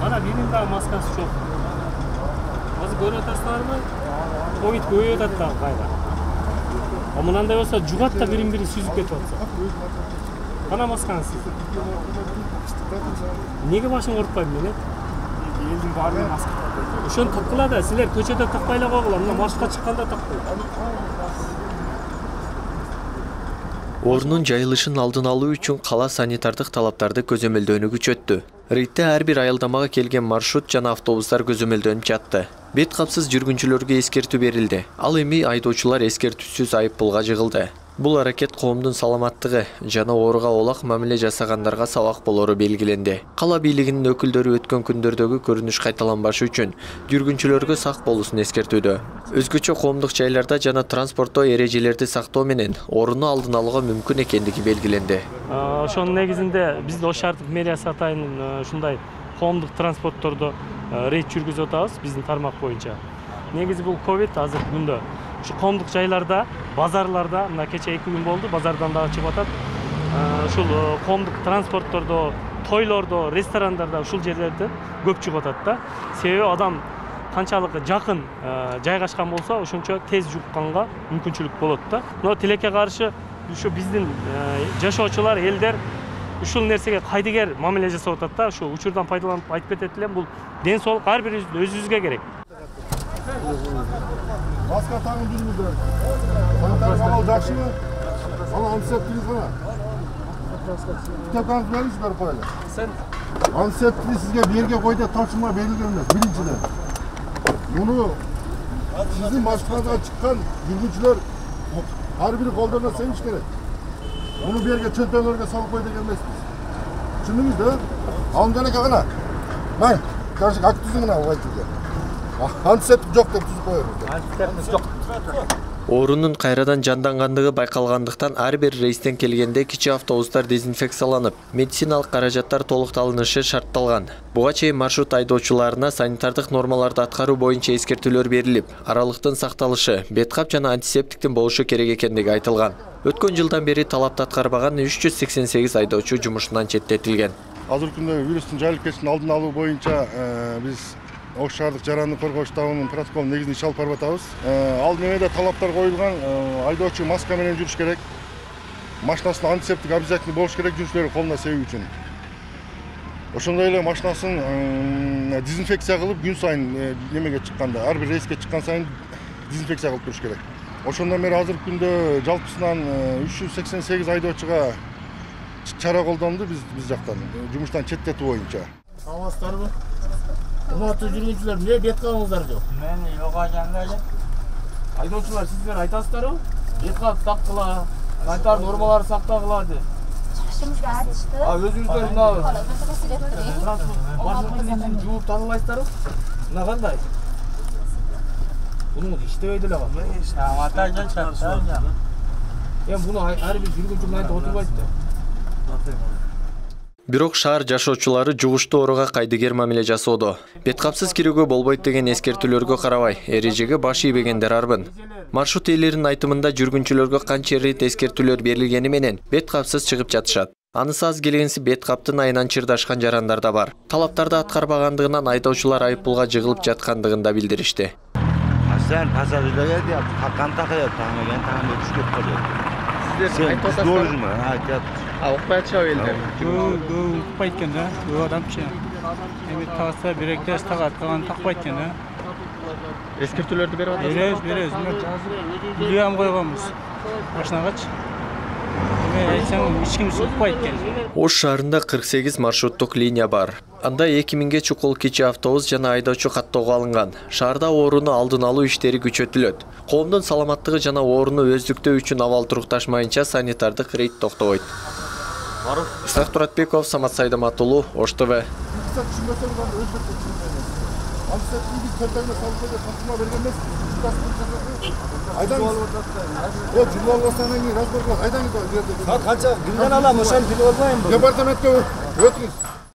Mana benim daha maskası çok. Azı görüyor taslarımı, Covid koyuyor da kayda. Amunanda olsa jugat da birim biri süzüp ketip atsa. Kana maskanız. Nege başın ortpayım meni? Elдің барлығы маска тақпайды. Ошоны таққыла да, силер көчөдө тақпай эле койгула, мына маршрутка чыкканда тақпай. Орунун жайылышын алдын алуу үчүн кала санитардык талаптарды көзөмөлдөөнү күчөттү. Рейдте ар бир айылдамага келген маршрут жана автобустар көзөмөлдөнүп жатты. Бет капсыз жүргүнчүлөргө эскертүү берилди. Ал эми айдоочулар эскертүүсүз айыппулга жыгылды. Бул аракет коомдун саламаттыгы жана ооруга олак мамиле жасагандарга сабак болору белгиленди. Кала бийлигинин өкүлдөрү өткөн күндөрдөгү көрүнүш кайталанбашы үчүн жүргүнчүлөргө сак болуусун эскертүүдө. Өзгөчө коомдук жайларда жана транспортто эрежелерди сактоо менен орунду алдын алууга мүмкүн экендиги белгиленди. Ошонун негизинде биз Ош шаардык мэриясы атайын ушундай коомдук транспорттордо рейд жүргүзүп атабыз биздин тармак боюнча. Негизи бул ковид азыркы күндө şu коомдук жайларда, базарларда, мына кече 2 күн болду, базардан дагы чыгып атат. Ушул коомдук транспорттордо, тойлордо, ресторандарда ушул жерлерде көп чыгып атат да. Себеби адам канчалык жакын жайгашкан болсо, ошончо тез жукканга мүмкүнчүлүк болот да. Но тилекке каршы ушу биздин жашоочулар, элдер ушул нерсеге кайдыгер мамиле жасап атат да. Ушу учурдан пайдаланып айтып кетет элем, бул ден соолук ар бирибиздин өзүбүзгө керек. Maska tağın durumuzdur. Sanitariz kanal jakşımı? Ana antiseptiniz bana. Kitaplarınızı verin şu barı koyalım. Sen antiseptini sizge bir yerge koyda taşıma belirlenmez. Birinciden. Bunu sizin başkanıza çıkan yürgücüler her biri kollarına sevmiş gerek. Bunu bir yerge çöntönlerge salıp koyda gelmezsiniz. Düşündünüz de alımcana kakına. Ben karşı hak tüzümüne o ayıttık ya. Антисептик жок деп түзүп коебуз. антисептик жок. Орунун кайрадан жандангандыгы байкалгандыктан ар бир рейстен келгенде кичи автобустар дезинфекцияланып, медициналык каражаттар толукталынышы шартталган. Буга чейин маршрут айдоочуларына санитардык нормаларды аткаруу боюнча эскертүүлөр берилип, аралыктын сакталышы, беткап жана антисептиктин болушу керек экендиги айтылган. Өткөн жылдан бери талапты аткарбаган 388 айдоочу жумушунан четтетилген. Азыркы күндө вирустун жайылып кетишин алдын алуу боюнча биз Ош шаардык жараны коргоо штабынын протоколун негизинде иш алып барып атабыз. Ал немеде талаптар коюлган, айдоочу маска менен жүрүш керек. Машинасында антисептик обязательно болуш керек жүрүшүлөрү колуна себүү үчүн. Ошондой эле машинасын дезинфекция кылып күн сайын немеге чыкканда, ар бир рейске чыккан сайын дезинфекция кылып туруш керек. Ошондон бери азыркы күндө жалпысынан 388 айдоочуга чара колдонду биз жактан, жумуштан четтетүү боюнча. Саламатсыздарбы? Урматтуу жүргүнчүлөр, эмне бет кабыңыздар жок? Мен жок ажанда эле. Айдоочулар сиздер айтасыздарбы? Бет кабып таккыла, санитар нормаларды сактагыла деп. Чыгышыбызга айтышты. Өзүңүздөр мына Машинасын жууп таанылайсыздарбы? Мына кандай? Буну иштебейт эле калат. Ата жашат. Эми буну ар бир жүргүнчү мындай отурбайт да. Бирок шаар жашоочулары жугуштуу ооруга кайдыгер мамиле жасоодо. Беткапсыз кирүүгө болбойт деген эскертүүлөргө карабай, эрежеге баш ийбегендер арбын. Маршрут ээлеринин айтымында жүргүнчүлөргө канча рет эскертүүлөр берилгени менен беткапсыз чыгып жатышат. Анысы аз келгенси беткаптын айынан чырдашкан жарандар да бар. Талаптарды аткарбагандыгынан айдоочулар айыппулга жыгылып жаткандыгын да билдиришти. Sen pasajirlerge diye kanta kayıp tahmiyen tahmin düşüp kalıyor. Sizler Sen doğru mu? Hayat. Окпай чыга элдер. Укпайт экен да, адамчы. Эми тагса беректеш тагат калган такпайт экен да. Эскертүүлөрдү берип атасызбы? Беребиз. Билем койгонбуз. Машинагачы. Эми айтсаң эч ким укпайт экен. Ош шаарында 48 маршруттук линия бар. Анда 2000ге чукул кичи автобус жана айдоочу каттоого алынган. Шаарда ооруну алдын алуу иштери күчөтүлөт. Коомдун саламаттыгы жана ооруну өздүктөө үчүн абал турукташмайынча санитардык рейд токтобойт. Исак Туратбеков, Самат Сайдаматулу, Ош ТВ. Департаментке өтүңүз.